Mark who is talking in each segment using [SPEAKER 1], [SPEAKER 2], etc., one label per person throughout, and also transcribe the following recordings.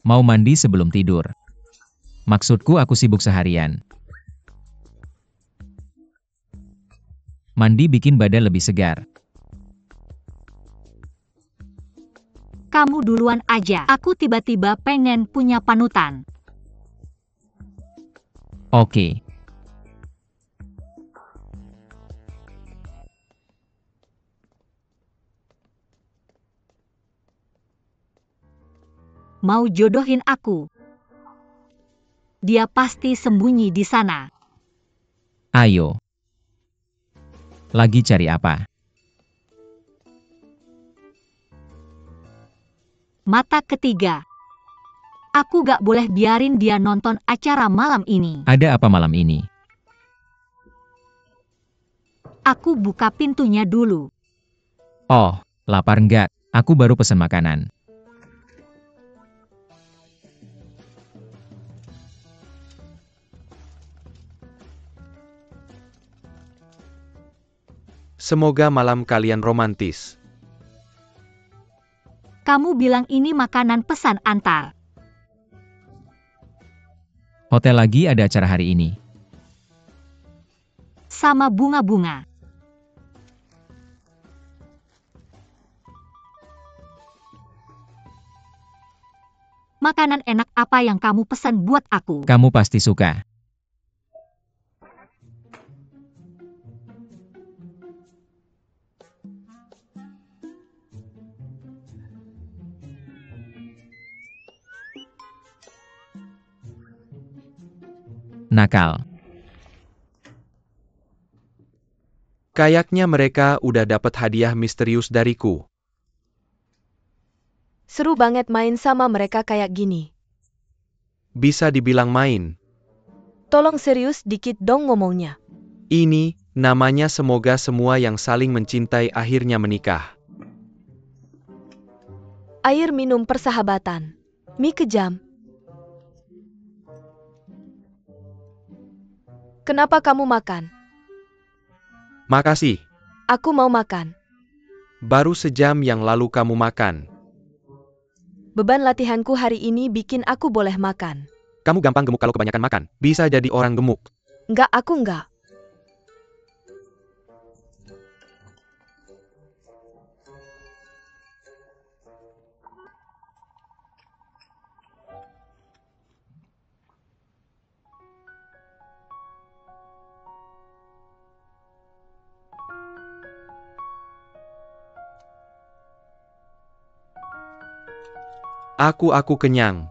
[SPEAKER 1] Mau mandi sebelum tidur. Maksudku aku sibuk seharian. Mandi bikin badan lebih segar.
[SPEAKER 2] Kamu duluan aja. Aku tiba-tiba pengen punya panutan.
[SPEAKER 1] Oke.
[SPEAKER 2] Mau jodohin aku. Dia pasti sembunyi di sana.
[SPEAKER 1] Ayo. Lagi cari apa?
[SPEAKER 2] Mata ketiga. Aku gak boleh biarin dia nonton acara malam ini.
[SPEAKER 1] Ada apa malam ini?
[SPEAKER 2] Aku buka pintunya dulu.
[SPEAKER 1] Oh, lapar nggak? Aku baru pesan makanan.
[SPEAKER 3] Semoga malam kalian romantis.
[SPEAKER 2] Kamu bilang ini makanan pesan antar.
[SPEAKER 1] Hotel lagi ada acara hari ini.
[SPEAKER 2] Sama bunga-bunga. Makanan enak apa yang kamu pesan buat aku?
[SPEAKER 1] Kamu pasti suka. Nakal.
[SPEAKER 3] Kayaknya mereka udah dapat hadiah misterius dariku.
[SPEAKER 4] Seru banget main sama mereka kayak gini.
[SPEAKER 3] Bisa dibilang main.
[SPEAKER 4] Tolong serius dikit dong ngomongnya.
[SPEAKER 3] Ini, namanya semoga semua yang saling mencintai akhirnya menikah.
[SPEAKER 4] Air minum persahabatan. Mie kejam. Kenapa kamu makan?
[SPEAKER 3] Makasih.
[SPEAKER 4] Aku mau makan.
[SPEAKER 3] Baru sejam yang lalu kamu makan.
[SPEAKER 4] Beban latihanku hari ini bikin aku boleh makan.
[SPEAKER 3] Kamu gampang gemuk kalau kebanyakan makan. Bisa jadi orang gemuk.
[SPEAKER 4] Enggak, aku enggak.
[SPEAKER 3] Aku kenyang.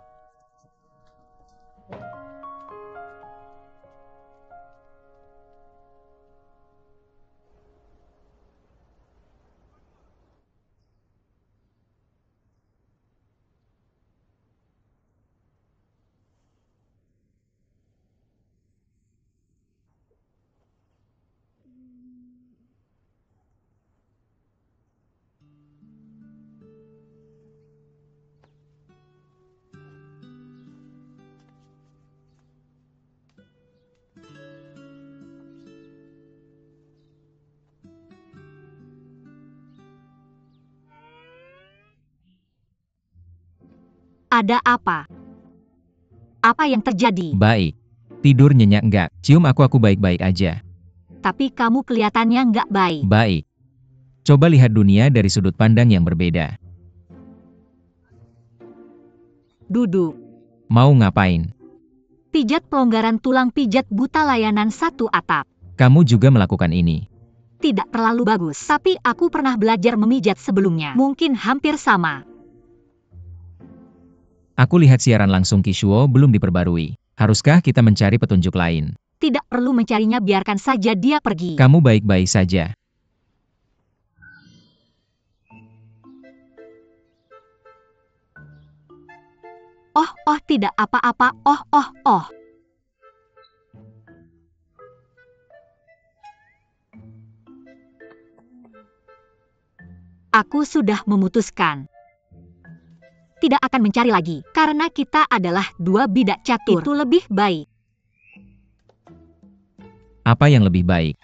[SPEAKER 2] Ada apa? Apa yang terjadi?
[SPEAKER 1] Baik. Tidur nyenyak nggak? Cium aku baik-baik aja.
[SPEAKER 2] Tapi kamu kelihatannya nggak baik.
[SPEAKER 1] Baik. Coba lihat dunia dari sudut pandang yang berbeda.
[SPEAKER 2] Duduk.
[SPEAKER 1] Mau ngapain?
[SPEAKER 2] Pijat pelonggaran tulang pijat buta layanan satu atap.
[SPEAKER 1] Kamu juga melakukan ini.
[SPEAKER 2] Tidak terlalu bagus, tapi aku pernah belajar memijat sebelumnya. Mungkin hampir sama.
[SPEAKER 1] Aku lihat siaran langsung Kishuo belum diperbarui. Haruskah kita mencari petunjuk lain?
[SPEAKER 2] Tidak perlu mencarinya, biarkan saja dia pergi.
[SPEAKER 1] Kamu baik-baik saja.
[SPEAKER 2] Oh, tidak apa-apa. Oh. Aku sudah memutuskan. Tidak akan mencari lagi, karena kita adalah dua bidak catur. Itu lebih baik.
[SPEAKER 1] Apa yang lebih baik?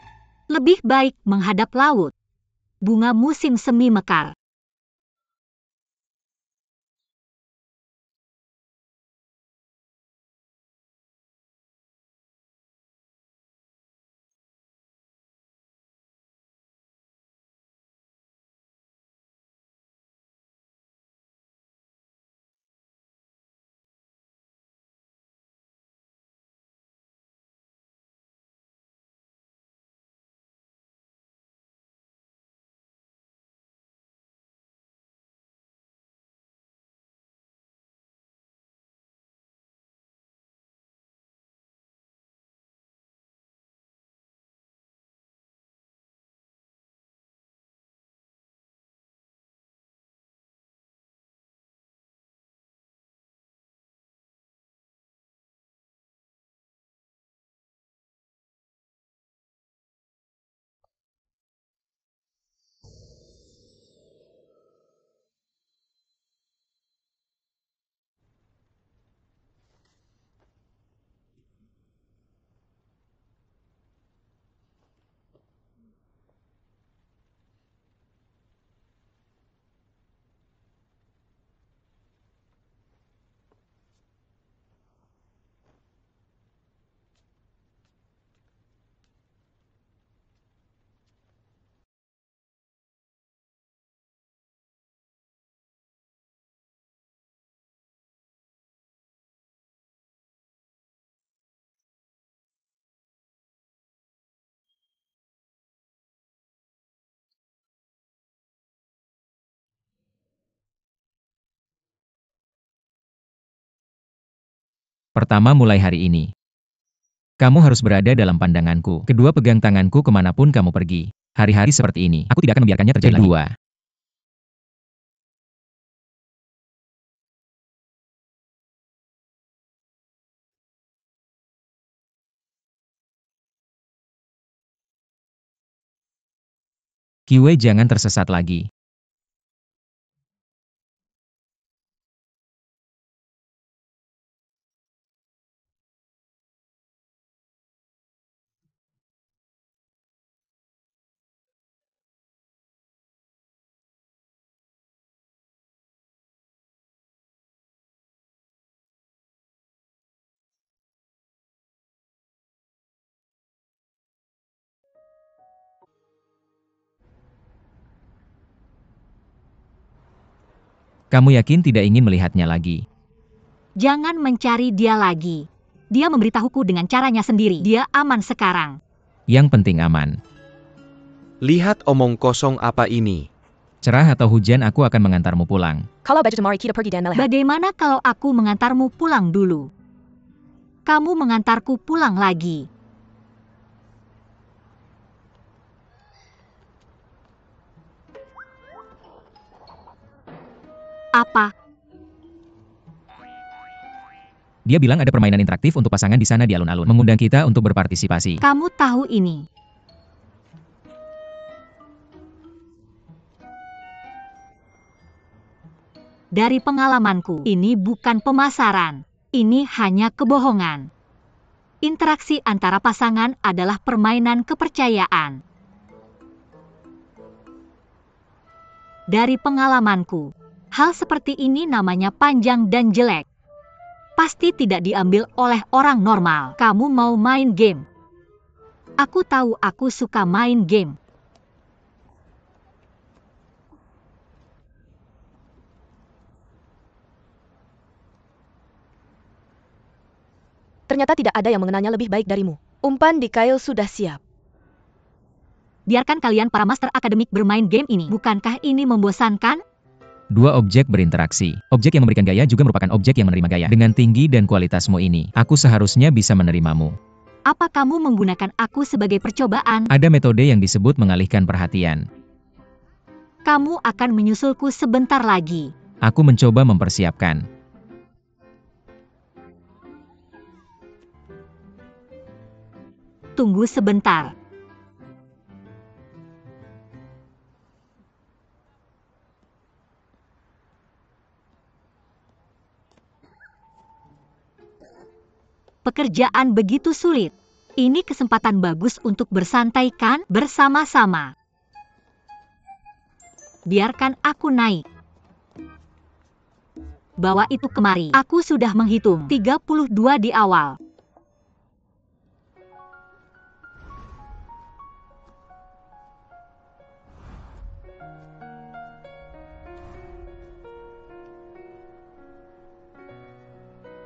[SPEAKER 2] Lebih baik menghadap laut. Bunga musim semi mekar.
[SPEAKER 1] Pertama mulai hari ini. Kamu harus berada dalam pandanganku. Kedua, pegang tanganku kemanapun kamu pergi. Hari-hari seperti ini, aku tidak akan membiarkannya terjadi lagi. Kedua, Kiwe jangan tersesat lagi. Kamu yakin tidak ingin melihatnya lagi?
[SPEAKER 2] Jangan mencari dia lagi. Dia memberitahuku dengan caranya sendiri. Dia aman sekarang.
[SPEAKER 1] Yang penting aman.
[SPEAKER 3] Lihat omong kosong apa ini.
[SPEAKER 1] Cerah atau hujan, aku akan mengantarmu pulang.
[SPEAKER 4] Kalau baju temari kita pergi dan melihat.
[SPEAKER 2] Bagaimana kalau aku mengantarmu pulang dulu? Kamu mengantarku pulang lagi. Apa?
[SPEAKER 1] Dia bilang ada permainan interaktif untuk pasangan di sana di alun-alun. Mengundang kita untuk berpartisipasi.
[SPEAKER 2] Kamu tahu ini. Dari pengalamanku, ini bukan pemasaran. Ini hanya kebohongan. Interaksi antara pasangan adalah permainan kepercayaan. Dari pengalamanku, hal seperti ini namanya panjang dan jelek. Pasti tidak diambil oleh orang normal. Kamu mau main game? Aku tahu aku suka main game.
[SPEAKER 4] Ternyata tidak ada yang mengenalnya lebih baik darimu. Umpan di kail sudah siap.
[SPEAKER 2] Biarkan kalian para master akademik bermain game ini. Bukankah ini membosankan?
[SPEAKER 1] Dua objek berinteraksi. Objek yang memberikan gaya juga merupakan objek yang menerima gaya. Dengan tinggi dan kualitasmu ini, aku seharusnya bisa menerimamu.
[SPEAKER 2] Apa kamu menggunakan aku sebagai percobaan?
[SPEAKER 1] Ada metode yang disebut mengalihkan perhatian.
[SPEAKER 2] Kamu akan menyusulku sebentar lagi.
[SPEAKER 1] Aku mencoba mempersiapkan.
[SPEAKER 2] Tunggu sebentar. Pekerjaan begitu sulit. Ini kesempatan bagus untuk bersantai kan bersama-sama. Biarkan aku naik. Bawa itu kemari. Aku sudah menghitung 32 di awal.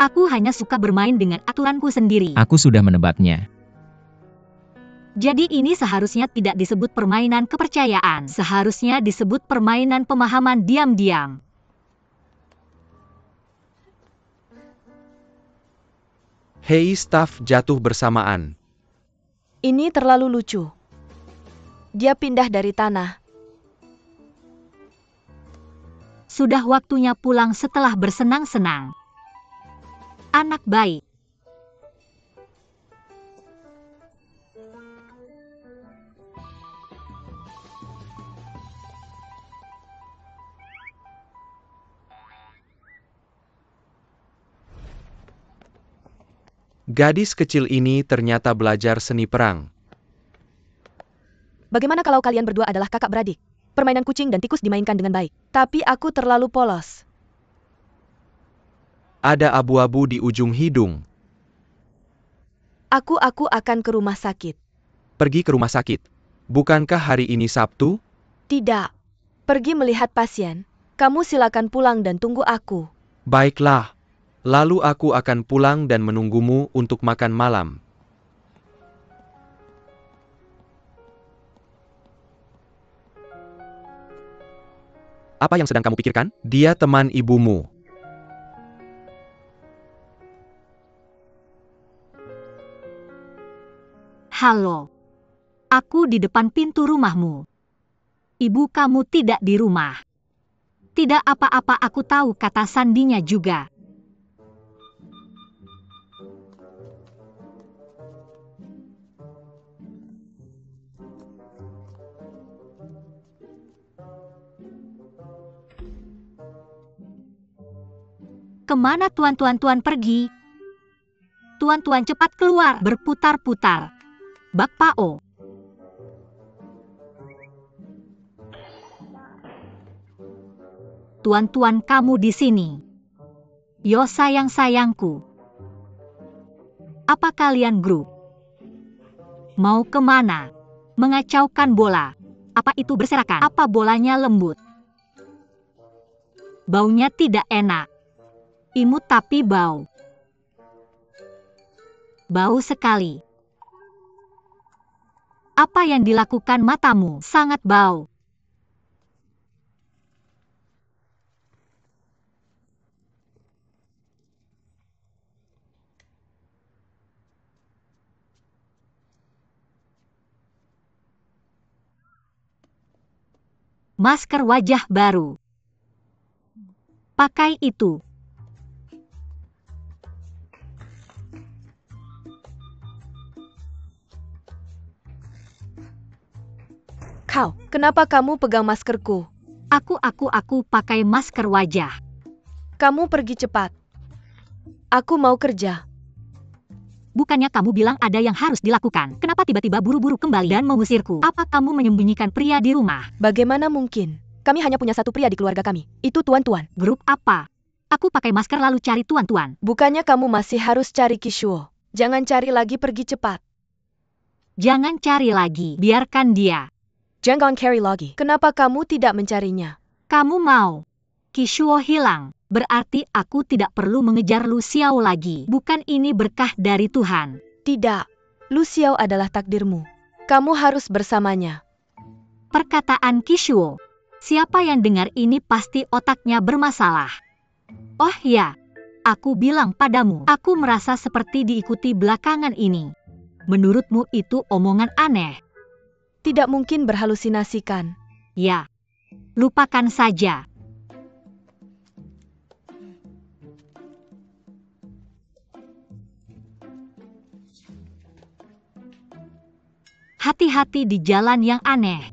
[SPEAKER 2] Aku hanya suka bermain dengan aturanku sendiri.
[SPEAKER 1] Aku sudah menebaknya.
[SPEAKER 2] Jadi ini seharusnya tidak disebut permainan kepercayaan. Seharusnya disebut permainan pemahaman diam-diam.
[SPEAKER 3] Hei, staf jatuh bersamaan.
[SPEAKER 4] Ini terlalu lucu. Dia pindah dari tanah.
[SPEAKER 2] Sudah waktunya pulang setelah bersenang-senang. Anak baik.
[SPEAKER 3] Gadis kecil ini ternyata belajar seni perang.
[SPEAKER 4] Bagaimana kalau kalian berdua adalah kakak beradik? Permainan kucing dan tikus dimainkan dengan baik. Tapi aku terlalu polos.
[SPEAKER 3] Ada abu-abu di ujung hidung.
[SPEAKER 4] Aku akan ke rumah sakit.
[SPEAKER 3] Pergi ke rumah sakit. Bukankah hari ini Sabtu?
[SPEAKER 4] Tidak. Pergi melihat pasien. Kamu silakan pulang dan tunggu aku.
[SPEAKER 3] Baiklah. Lalu aku akan pulang dan menunggumu untuk makan malam. Apa yang sedang kamu pikirkan? Dia teman ibumu.
[SPEAKER 2] Halo. Aku di depan pintu rumahmu. Ibu kamu tidak di rumah. Tidak apa-apa, aku tahu kata sandinya juga. Kemana tuan pergi? Tuan cepat keluar, berputar-putar. Bak Pao. Tuan kamu di sini. Yo sayangku. Apa kalian grup? Mau kemana? Mengacaukan bola. Apa itu berserakan? Apa bolanya lembut? Baunya tidak enak. Imut tapi bau. Bau sekali. Apa yang dilakukan matamu? Sangat bau. Masker wajah baru. Pakai itu.
[SPEAKER 4] Kau, kenapa kamu pegang maskerku?
[SPEAKER 2] Aku pakai masker wajah.
[SPEAKER 4] Kamu pergi cepat. Aku mau kerja.
[SPEAKER 2] Bukannya kamu bilang ada yang harus dilakukan? Kenapa tiba-tiba buru-buru kembali dan mengusirku? Apa kamu menyembunyikan pria di rumah?
[SPEAKER 4] Bagaimana mungkin? Kami hanya punya satu pria di keluarga kami. Itu tuan-tuan.
[SPEAKER 2] Grup apa? Aku pakai masker lalu cari tuan-tuan.
[SPEAKER 4] Bukannya kamu masih harus cari Kishuo? Jangan cari lagi, pergi cepat.
[SPEAKER 2] Jangan cari lagi, biarkan dia.
[SPEAKER 4] Jangan cari lagi. Kenapa kamu tidak mencarinya?
[SPEAKER 2] Kamu mau Kishuo hilang, berarti aku tidak perlu mengejar Lu Xiao lagi. Bukan ini berkah dari Tuhan?
[SPEAKER 4] Tidak. Lu Xiao adalah takdirmu. Kamu harus bersamanya.
[SPEAKER 2] Perkataan Kishuo. Siapa yang dengar ini pasti otaknya bermasalah. Oh ya, aku bilang padamu, aku merasa seperti diikuti belakangan ini. Menurutmu itu omongan aneh?
[SPEAKER 4] Tidak mungkin berhalusinasikan.
[SPEAKER 2] Ya, lupakan saja. Hati-hati di jalan yang aneh.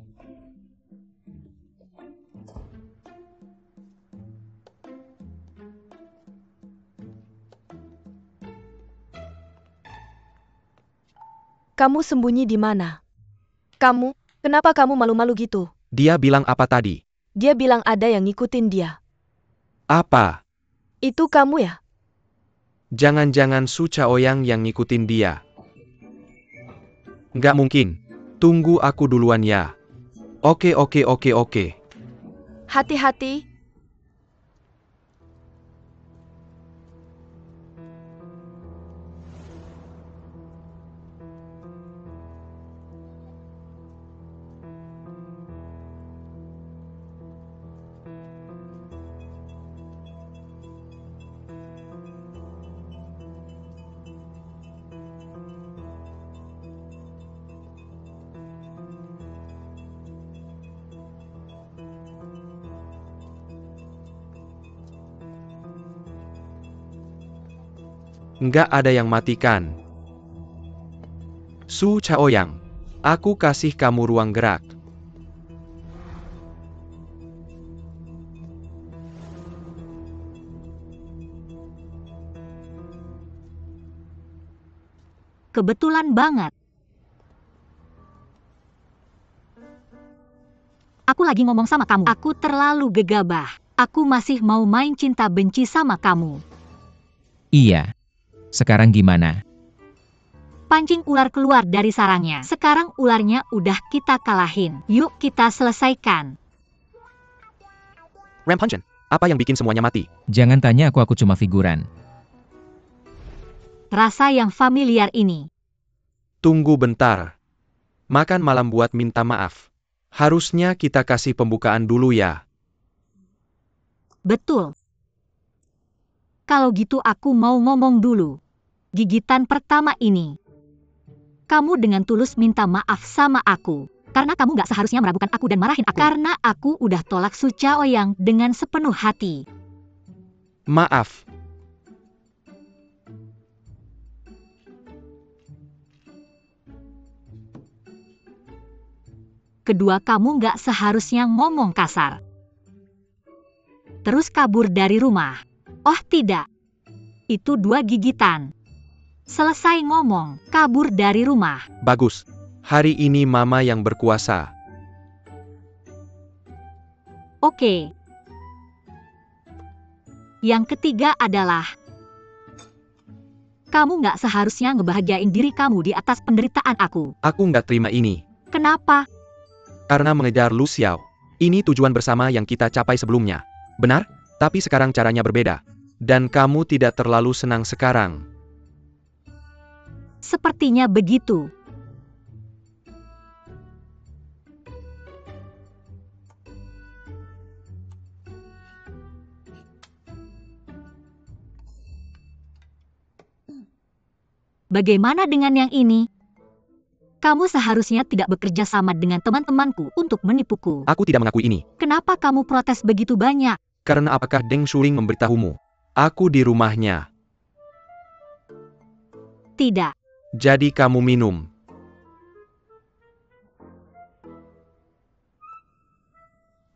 [SPEAKER 4] Kamu sembunyi di mana? Kamu, kenapa kamu malu-malu gitu?
[SPEAKER 3] Dia bilang apa tadi?
[SPEAKER 4] Dia bilang ada yang ngikutin dia.
[SPEAKER 3] Apa?
[SPEAKER 4] Itu kamu ya?
[SPEAKER 3] Jangan-jangan Su Chaoyang yang ngikutin dia. Nggak mungkin. Tunggu aku duluan ya. Oke.
[SPEAKER 4] Hati-hati.
[SPEAKER 3] Nggak ada yang matikan. Su Chaoyang, aku kasih kamu ruang gerak.
[SPEAKER 2] Kebetulan banget. Aku lagi ngomong sama kamu. Aku terlalu gegabah. Aku masih mau main cinta benci sama kamu.
[SPEAKER 1] Iya. Sekarang gimana?
[SPEAKER 2] Pancing ular keluar dari sarangnya. Sekarang ularnya udah kita kalahin. Yuk kita selesaikan.
[SPEAKER 3] Rampungen, apa yang bikin semuanya mati?
[SPEAKER 1] Jangan tanya aku cuma figuran.
[SPEAKER 2] Rasa yang familiar ini.
[SPEAKER 3] Tunggu bentar. Makan malam buat minta maaf. Harusnya kita kasih pembukaan dulu ya.
[SPEAKER 2] Betul. Kalau gitu aku mau ngomong dulu. Gigitan pertama ini. Kamu dengan tulus minta maaf sama aku. Karena kamu gak seharusnya meragukan aku dan marahin aku. Karena aku udah tolak Su Chaoyang dengan sepenuh hati.
[SPEAKER 3] Maaf.
[SPEAKER 2] Kedua, kamu gak seharusnya ngomong kasar. Terus kabur dari rumah. Oh tidak. Itu 2 gigitan. Selesai ngomong, kabur dari rumah.
[SPEAKER 3] Bagus. Hari ini Mama yang berkuasa.
[SPEAKER 2] Oke. Yang ketiga adalah kamu gak seharusnya ngebahagiain diri kamu di atas penderitaan aku.
[SPEAKER 3] Aku nggak terima ini.
[SPEAKER 2] Kenapa?
[SPEAKER 3] Karena mengejar Lu Xiao. Ini tujuan bersama yang kita capai sebelumnya. Benar? Tapi sekarang caranya berbeda. Dan kamu tidak terlalu senang sekarang.
[SPEAKER 2] Sepertinya begitu. Bagaimana dengan yang ini? Kamu seharusnya tidak bekerja sama dengan teman-temanku untuk menipuku.
[SPEAKER 3] Aku tidak mengakui ini.
[SPEAKER 2] Kenapa kamu protes begitu banyak?
[SPEAKER 3] Karena apakah Deng Shuling memberitahumu? Aku di rumahnya.
[SPEAKER 2] Tidak.
[SPEAKER 3] Jadi kamu minum.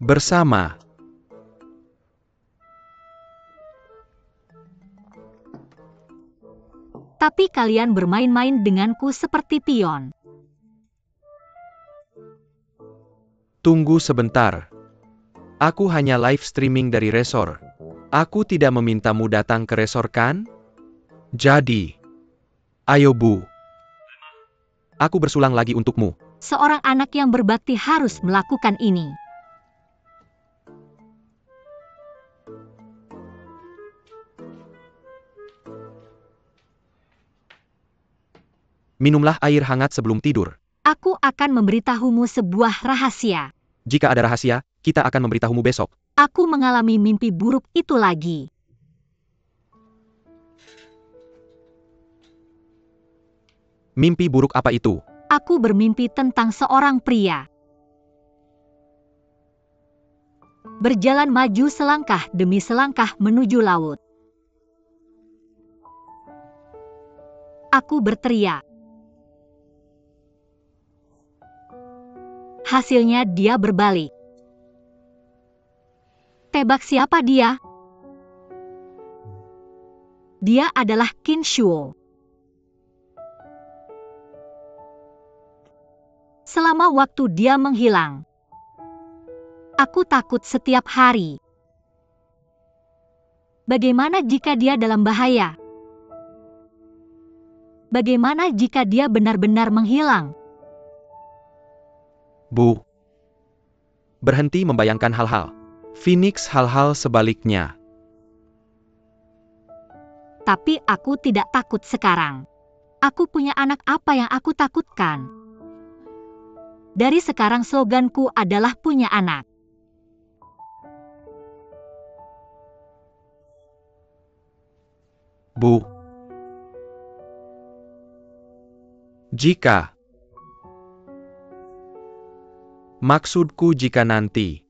[SPEAKER 3] Bersama.
[SPEAKER 2] Tapi kalian bermain-main denganku seperti pion.
[SPEAKER 3] Tunggu sebentar. Aku hanya live streaming dari resor. Aku tidak memintamu datang ke resor kan? Jadi. Ayo Bu. Aku bersulang lagi untukmu.
[SPEAKER 2] Seorang anak yang berbakti harus melakukan ini.
[SPEAKER 3] Minumlah air hangat sebelum tidur.
[SPEAKER 2] Aku akan memberitahumu sebuah rahasia.
[SPEAKER 3] Jika ada rahasia, kita akan memberitahumu besok.
[SPEAKER 2] Aku mengalami mimpi buruk itu lagi.
[SPEAKER 3] Mimpi buruk apa itu?
[SPEAKER 2] Aku bermimpi tentang seorang pria. Berjalan maju selangkah demi selangkah menuju laut. Aku berteriak. Hasilnya dia berbalik. Tebak siapa dia? Dia adalah Qin Shuo. Selama waktu dia menghilang, aku takut setiap hari. Bagaimana jika dia dalam bahaya? Bagaimana jika dia benar-benar menghilang?
[SPEAKER 3] Bu. Berhenti membayangkan hal-hal. Phoenix hal-hal sebaliknya.
[SPEAKER 2] Tapi aku tidak takut sekarang. Aku punya anak, apa yang aku takutkan? Dari sekarang sloganku adalah punya anak.
[SPEAKER 3] Bu. Jika. Maksudku jika nanti.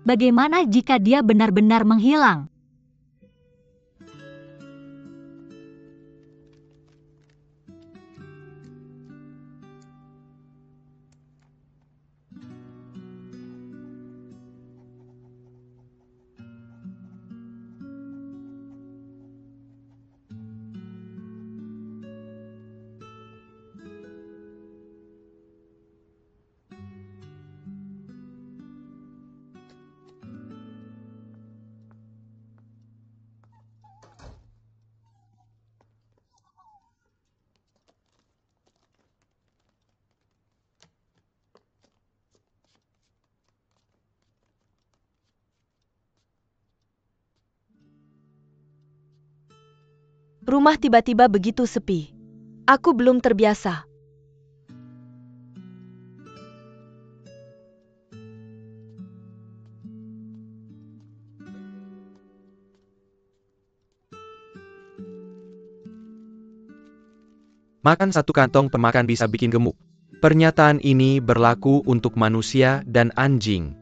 [SPEAKER 2] Bagaimana jika dia benar-benar menghilang?
[SPEAKER 4] Rumah tiba-tiba begitu sepi. Aku belum terbiasa.
[SPEAKER 3] Makan satu kantong pemakan bisa bikin gemuk. Pernyataan ini berlaku untuk manusia dan anjing.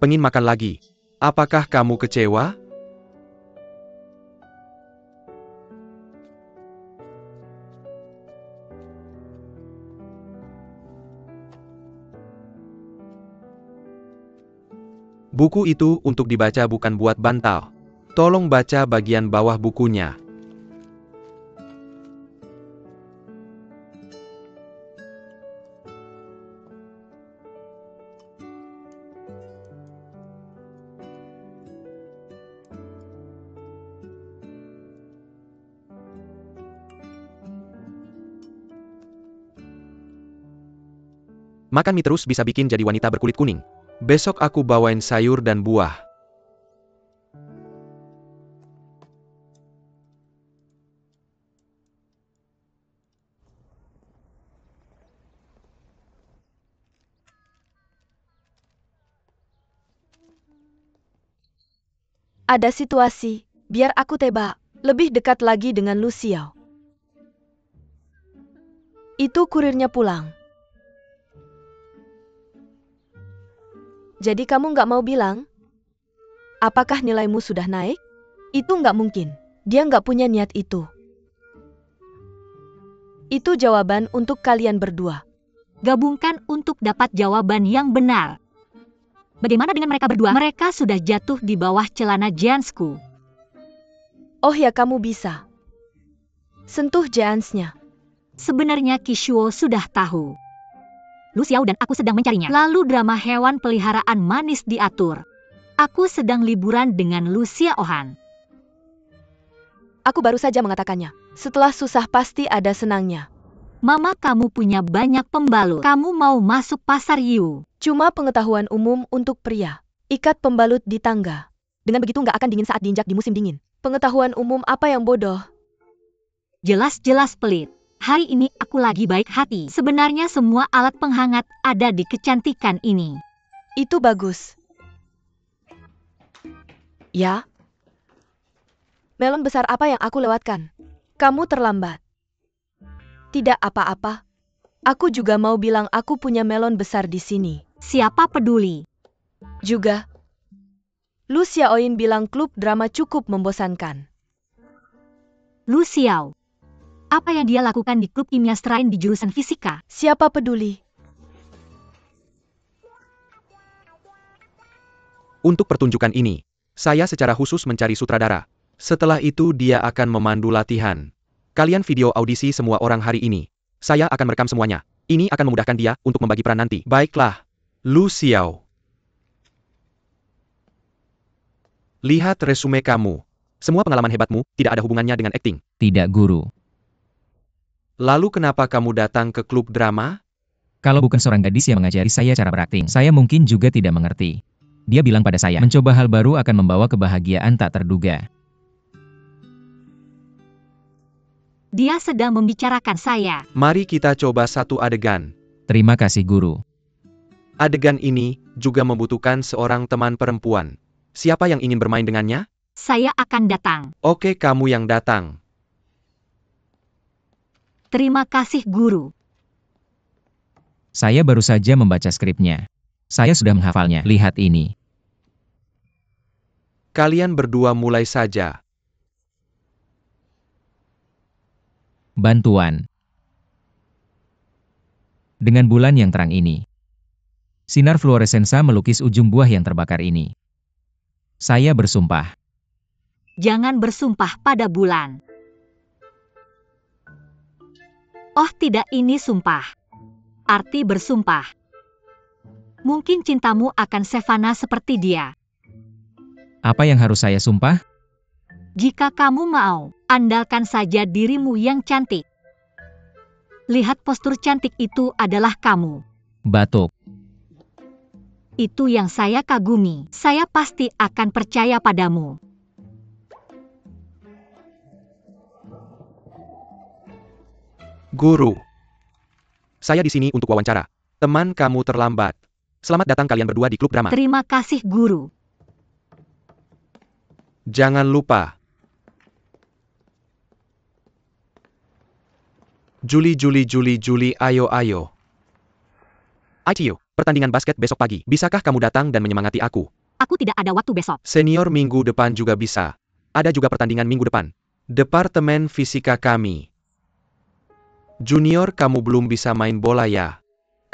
[SPEAKER 3] Pengin makan lagi? Apakah kamu kecewa? Buku itu untuk dibaca bukan buat bantal. Tolong baca bagian bawah bukunya. Makan mie terus bisa bikin jadi wanita berkulit kuning. Besok aku bawain sayur dan buah.
[SPEAKER 4] Ada situasi, biar aku tebak, lebih dekat lagi dengan Lu Xiao. Itu kurirnya pulang. Jadi kamu nggak mau bilang? Apakah nilaimu sudah naik? Itu nggak mungkin. Dia nggak punya niat itu. Itu jawaban untuk kalian berdua.
[SPEAKER 2] Gabungkan untuk dapat jawaban yang benar. Bagaimana dengan mereka berdua? Mereka sudah jatuh di bawah celana jeansku.
[SPEAKER 4] Oh ya, kamu bisa. Sentuh jeansnya.
[SPEAKER 2] Sebenarnya Kishuo sudah tahu. Lu Xiao dan aku sedang mencarinya. Lalu drama hewan peliharaan manis diatur. Aku sedang liburan dengan Lu Xiaohan.
[SPEAKER 4] Aku baru saja mengatakannya. Setelah susah pasti ada senangnya.
[SPEAKER 2] Mama, kamu punya banyak pembalut. Kamu mau masuk pasar Yu.
[SPEAKER 4] Cuma pengetahuan umum untuk pria. Ikat pembalut di tangga. Dengan begitu nggak akan dingin saat diinjak di musim dingin. Pengetahuan umum apa yang bodoh?
[SPEAKER 2] Jelas-jelas pelit. Hari ini aku lagi baik hati. Sebenarnya semua alat penghangat ada di kecantikan ini.
[SPEAKER 4] Itu bagus. Ya. Melon besar apa yang aku lewatkan? Kamu terlambat. Tidak apa-apa. Aku juga mau bilang aku punya melon besar di sini.
[SPEAKER 2] Siapa peduli?
[SPEAKER 4] Juga. Lu Xiaoyin bilang klub drama cukup membosankan.
[SPEAKER 2] Lu Xiao. Apa yang dia lakukan di klub kimia serain di jurusan fisika?
[SPEAKER 4] Siapa peduli?
[SPEAKER 3] Untuk pertunjukan ini, saya secara khusus mencari sutradara. Setelah itu dia akan memandu latihan. Kalian video audisi semua orang hari ini. Saya akan merekam semuanya. Ini akan memudahkan dia untuk membagi peran nanti. Baiklah, Lu Xiao. Lihat resume kamu. Semua pengalaman hebatmu tidak ada hubungannya dengan akting.
[SPEAKER 1] Tidak, Guru.
[SPEAKER 3] Lalu kenapa kamu datang ke klub drama?
[SPEAKER 1] Kalau bukan seorang gadis yang mengajari saya cara berakting, saya mungkin juga tidak mengerti. Dia bilang pada saya, mencoba hal baru akan membawa kebahagiaan tak terduga.
[SPEAKER 2] Dia sedang membicarakan saya.
[SPEAKER 3] Mari kita coba satu adegan.
[SPEAKER 1] Terima kasih, Guru.
[SPEAKER 3] Adegan ini juga membutuhkan seorang teman perempuan. Siapa yang ingin bermain dengannya?
[SPEAKER 2] Saya akan datang.
[SPEAKER 3] Oke, kamu yang datang.
[SPEAKER 2] Terima kasih, Guru.
[SPEAKER 1] Saya baru saja membaca skripnya. Saya sudah menghafalnya. Lihat ini.
[SPEAKER 3] Kalian berdua mulai saja.
[SPEAKER 1] Bantuan. Dengan bulan yang terang ini, sinar fluoresensa melukis ujung buah yang terbakar ini. Saya bersumpah.
[SPEAKER 2] Jangan bersumpah pada bulan. Oh tidak, ini sumpah. Arti bersumpah. Mungkin cintamu akan Sivana seperti dia.
[SPEAKER 1] Apa yang harus saya sumpah?
[SPEAKER 2] Jika kamu mau, andalkan saja dirimu yang cantik. Lihat postur cantik itu adalah kamu.
[SPEAKER 1] Batuk.
[SPEAKER 2] Itu yang saya kagumi. Saya pasti akan percaya padamu.
[SPEAKER 3] Guru. Saya di sini untuk wawancara. Teman kamu terlambat. Selamat datang kalian berdua di klub drama.
[SPEAKER 2] Terima kasih, guru.
[SPEAKER 3] Jangan lupa. Juli, ayo. Aicio, pertandingan basket besok pagi. Bisakah kamu datang dan menyemangati aku?
[SPEAKER 2] Aku tidak ada waktu besok.
[SPEAKER 3] Senior minggu depan juga bisa. Ada juga pertandingan minggu depan. Departemen Fisika kami. Junior, kamu belum bisa main bola ya?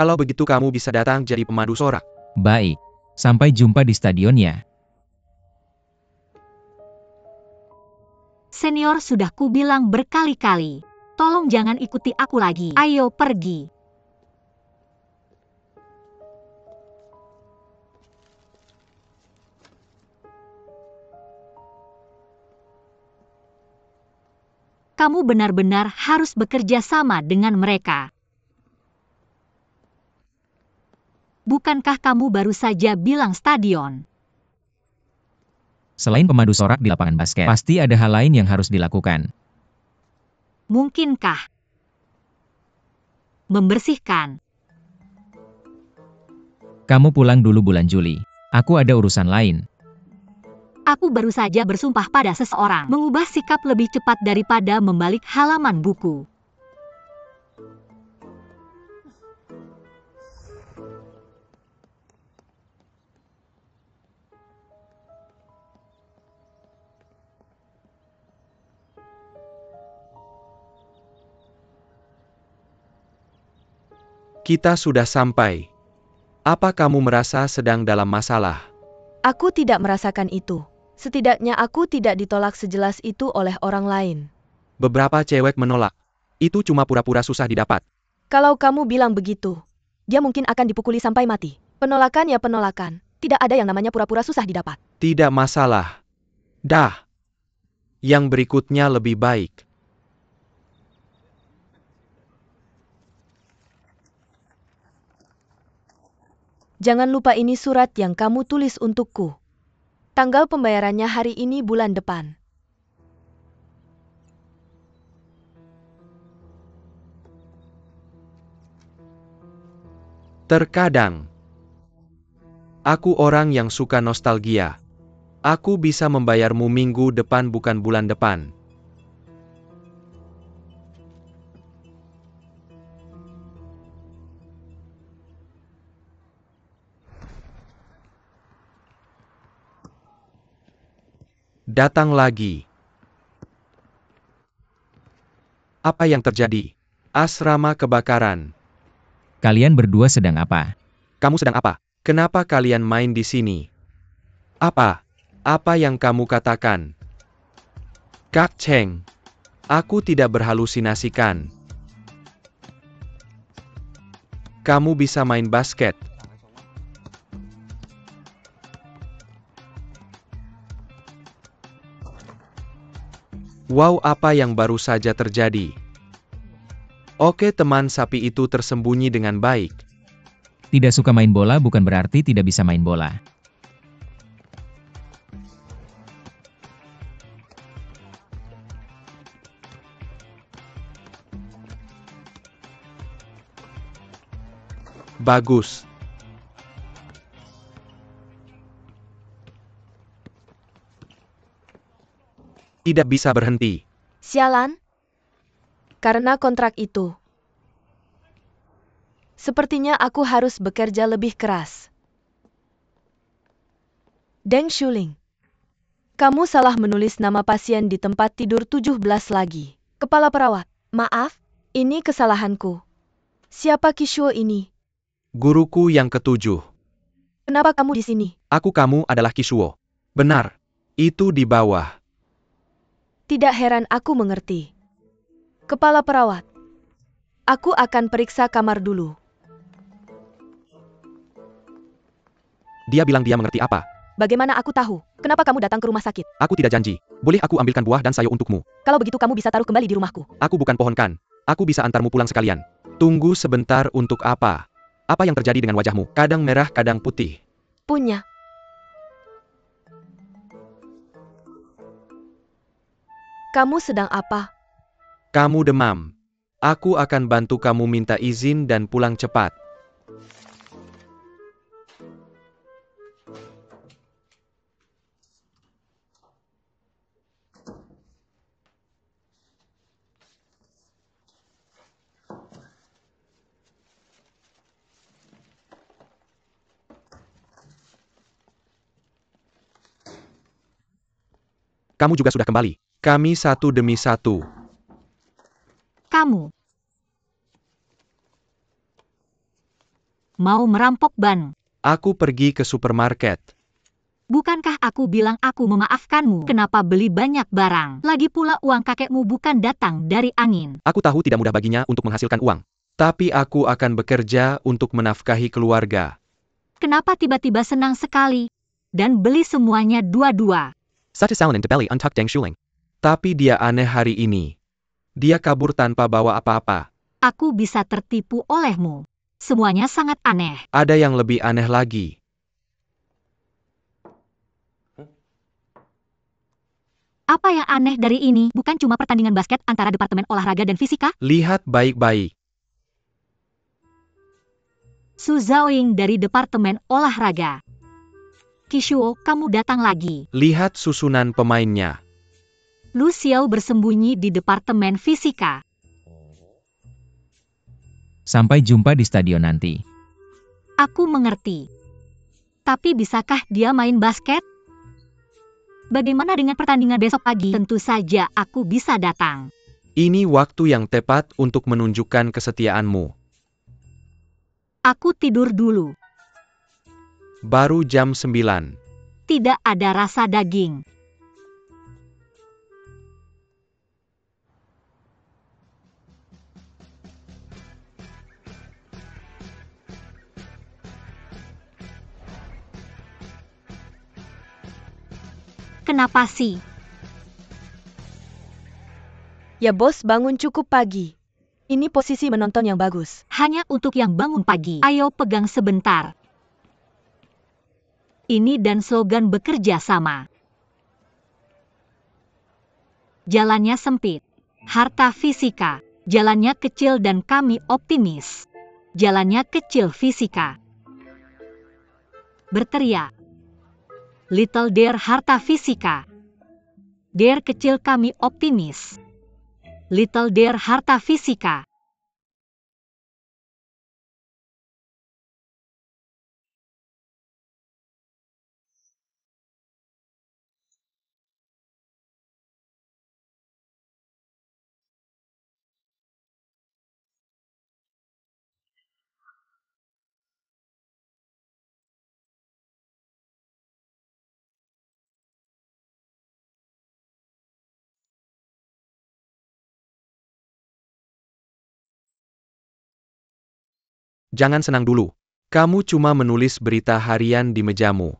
[SPEAKER 3] Kalau begitu kamu bisa datang jadi pemandu sorak.
[SPEAKER 1] Baik. Sampai jumpa di stadion ya.
[SPEAKER 2] Senior, sudah kubilang berkali-kali. Tolong jangan ikuti aku lagi. Ayo pergi. Kamu benar-benar harus bekerja sama dengan mereka. Bukankah kamu baru saja bilang stadion?
[SPEAKER 1] Selain pemandu sorak di lapangan basket, pasti ada hal lain yang harus dilakukan.
[SPEAKER 2] Mungkinkah membersihkan?
[SPEAKER 1] Kamu pulang dulu bulan Juli. Aku ada urusan lain.
[SPEAKER 2] Aku baru saja bersumpah pada seseorang. Mengubah sikap lebih cepat daripada membalik halaman buku.
[SPEAKER 3] Kita sudah sampai. Apa kamu merasa sedang dalam masalah?
[SPEAKER 4] Aku tidak merasakan itu. Setidaknya aku tidak ditolak sejelas itu oleh orang lain.
[SPEAKER 3] Beberapa cewek menolak. Itu cuma pura-pura susah didapat.
[SPEAKER 4] Kalau kamu bilang begitu, dia mungkin akan dipukuli sampai mati. Penolakan ya penolakan. Tidak ada yang namanya pura-pura susah didapat.
[SPEAKER 3] Tidak masalah. Dah. Yang berikutnya lebih baik.
[SPEAKER 4] Jangan lupa ini surat yang kamu tulis untukku. Tanggal pembayarannya hari ini bulan depan.
[SPEAKER 3] Terkadang, aku orang yang suka nostalgia. Aku bisa membayarmu minggu depan bukan bulan depan. Datang lagi. Apa yang terjadi? Asrama kebakaran.
[SPEAKER 1] Kalian berdua sedang apa?
[SPEAKER 3] Kamu sedang apa? Kenapa kalian main di sini? Apa? Apa yang kamu katakan? Kak Cheng. Aku tidak berhalusinasikan. Kamu bisa main basket. Wow, apa yang baru saja terjadi? Oke, teman sapi itu tersembunyi dengan baik.
[SPEAKER 1] Tidak suka main bola bukan berarti tidak bisa main bola.
[SPEAKER 3] Bagus. Tidak bisa berhenti.
[SPEAKER 4] Sialan. Karena kontrak itu. Sepertinya aku harus bekerja lebih keras. Deng Shuling. Kamu salah menulis nama pasien di tempat tidur 17 lagi. Kepala perawat. Maaf, ini kesalahanku. Siapa Kishuo ini?
[SPEAKER 3] Guruku yang ketujuh.
[SPEAKER 4] Kenapa kamu di sini?
[SPEAKER 3] Kamu adalah Kisuo. Benar. Itu di bawah.
[SPEAKER 4] Tidak heran aku mengerti. Kepala perawat, aku akan periksa kamar dulu.
[SPEAKER 3] Dia bilang dia mengerti apa?
[SPEAKER 4] Bagaimana aku tahu? Kenapa kamu datang ke rumah sakit?
[SPEAKER 3] Aku tidak janji. Boleh aku ambilkan buah dan sayur untukmu?
[SPEAKER 4] Kalau begitu kamu bisa taruh kembali di rumahku.
[SPEAKER 3] Aku bukan pohon kan. Aku bisa antarmu pulang sekalian. Tunggu sebentar untuk apa? Apa yang terjadi dengan wajahmu? Kadang merah, kadang putih.
[SPEAKER 4] Punya. Kamu sedang apa?
[SPEAKER 3] Kamu demam. Aku akan bantu kamu minta izin dan pulang cepat. Kamu juga sudah kembali. Kami satu demi satu.
[SPEAKER 2] Kamu mau merampok ban?
[SPEAKER 3] Aku pergi ke supermarket.
[SPEAKER 2] Bukankah aku bilang aku memaafkanmu? Kenapa beli banyak barang? Lagi pula uang kakekmu bukan datang dari angin.
[SPEAKER 3] Aku tahu tidak mudah baginya untuk menghasilkan uang. Tapi aku akan bekerja untuk menafkahi keluarga.
[SPEAKER 2] Kenapa tiba-tiba senang sekali? Dan beli semuanya dua-dua.
[SPEAKER 3] Such a sound in Tepeli untucked Deng Shuling. Tapi dia aneh hari ini. Dia kabur tanpa bawa apa-apa.
[SPEAKER 2] Aku bisa tertipu olehmu. Semuanya sangat aneh.
[SPEAKER 3] Ada yang lebih aneh lagi.
[SPEAKER 2] Apa yang aneh dari ini? Bukan cuma pertandingan basket antara Departemen Olahraga dan Fisika?
[SPEAKER 3] Lihat baik-baik.
[SPEAKER 2] Su Zaoying dari Departemen Olahraga. Kishuo, kamu datang lagi.
[SPEAKER 3] Lihat susunan pemainnya.
[SPEAKER 2] Lu Xiao bersembunyi di Departemen Fisika.
[SPEAKER 1] Sampai jumpa di stadion nanti.
[SPEAKER 2] Aku mengerti. Tapi bisakah dia main basket? Bagaimana dengan pertandingan besok pagi? Tentu saja aku bisa datang.
[SPEAKER 3] Ini waktu yang tepat untuk menunjukkan kesetiaanmu.
[SPEAKER 2] Aku tidur dulu.
[SPEAKER 3] Baru jam 9.
[SPEAKER 2] Tidak ada rasa daging. Kenapa sih?
[SPEAKER 4] Ya bos, bangun cukup pagi. Ini posisi menonton yang bagus.
[SPEAKER 2] Hanya untuk yang bangun pagi. Ayo pegang sebentar. Ini dan slogan bekerja sama. Jalannya sempit. Harta fisika. Jalannya kecil dan kami optimis. Jalannya kecil fisika. Berteriak. Little Dare harta fisika. Dare kecil kami optimis. Little Dare harta fisika.
[SPEAKER 3] Jangan senang dulu. Kamu cuma menulis berita harian di mejamu.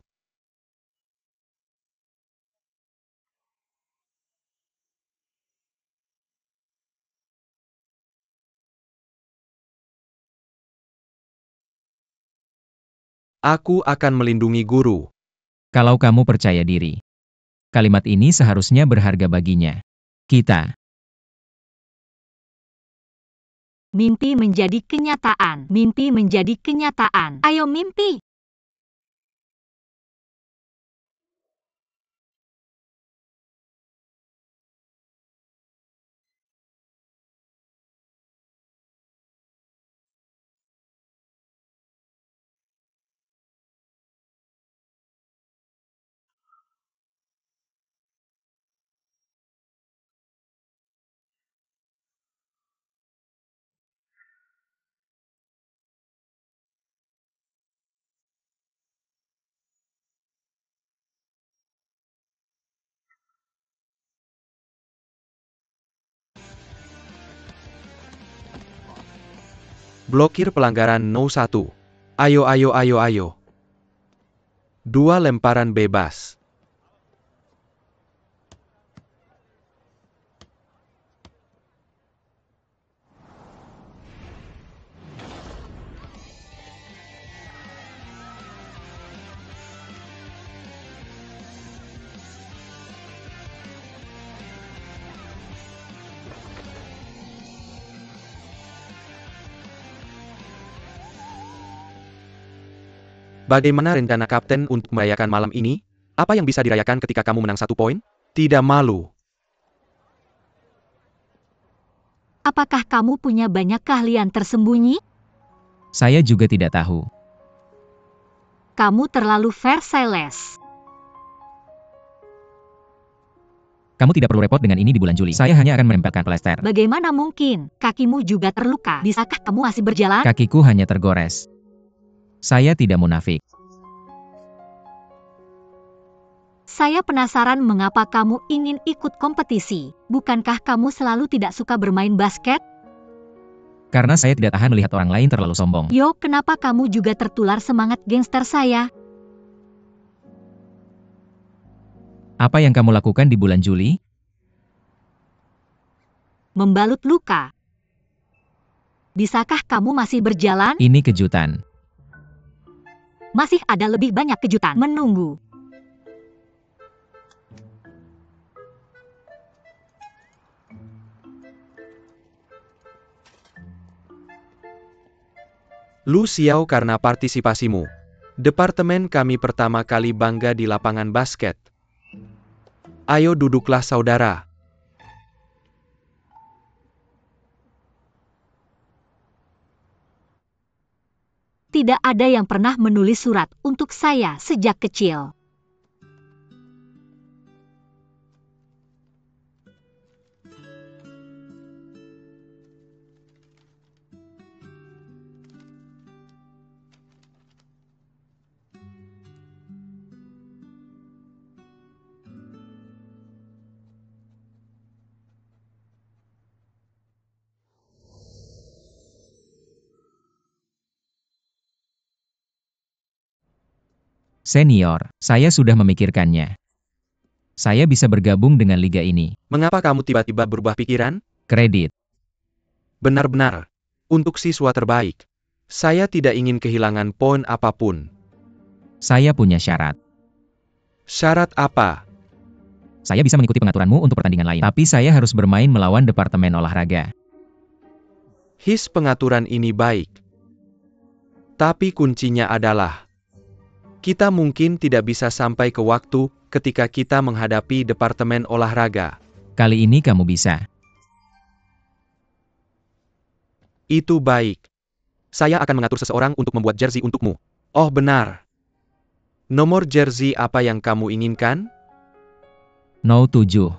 [SPEAKER 3] Aku akan melindungi guru.
[SPEAKER 1] Kalau kamu percaya diri. Kalimat ini seharusnya berharga baginya. Kita.
[SPEAKER 2] Mimpi menjadi kenyataan. Mimpi menjadi kenyataan. Ayo mimpi.
[SPEAKER 3] Blokir pelanggaran No 1. Ayo ayo ayo ayo. 2 lemparan bebas. Bagaimana rencana Kapten untuk merayakan malam ini? Apa yang bisa dirayakan ketika kamu menang 1 poin? Tidak malu.
[SPEAKER 2] Apakah kamu punya banyak keahlian tersembunyi?
[SPEAKER 1] Saya juga tidak tahu.
[SPEAKER 2] Kamu terlalu Versailles.
[SPEAKER 1] Kamu tidak perlu repot dengan ini di bulan Juli. Saya hanya akan menempelkan plester.
[SPEAKER 2] Bagaimana mungkin? Kakimu juga terluka. Bisakah kamu masih berjalan?
[SPEAKER 1] Kakiku hanya tergores. Saya tidak munafik.
[SPEAKER 2] Saya penasaran mengapa kamu ingin ikut kompetisi. Bukankah kamu selalu tidak suka bermain basket?
[SPEAKER 1] Karena saya tidak tahan melihat orang lain terlalu sombong.
[SPEAKER 2] Yo, kenapa kamu juga tertular semangat gangster saya?
[SPEAKER 1] Apa yang kamu lakukan di bulan Juli?
[SPEAKER 2] Membalut luka. Bisakah kamu masih berjalan?
[SPEAKER 1] Ini kejutan.
[SPEAKER 2] Masih ada lebih banyak kejutan menunggu.
[SPEAKER 3] Lu Xiao karena partisipasimu. Departemen kami pertama kali bangga di lapangan basket. Ayo duduklah saudara.
[SPEAKER 2] Tidak ada yang pernah menulis surat untuk saya sejak kecil.
[SPEAKER 1] Senior, saya sudah memikirkannya. Saya bisa bergabung dengan liga ini.
[SPEAKER 3] Mengapa kamu tiba-tiba berubah pikiran?
[SPEAKER 1] Kredit.
[SPEAKER 3] Benar-benar. Untuk siswa terbaik. Saya tidak ingin kehilangan poin apapun.
[SPEAKER 1] Saya punya syarat.
[SPEAKER 3] Syarat apa?
[SPEAKER 1] Saya bisa mengikuti pengaturanmu untuk pertandingan lain. Tapi saya harus bermain melawan departemen olahraga.
[SPEAKER 3] Pengaturan ini baik. Tapi kuncinya adalah kita mungkin tidak bisa sampai ke waktu ketika kita menghadapi departemen olahraga.
[SPEAKER 1] Kali ini kamu bisa.
[SPEAKER 3] Itu baik. Saya akan mengatur seseorang untuk membuat jersey untukmu. Oh benar. Nomor jersey apa yang kamu inginkan?
[SPEAKER 1] No 7.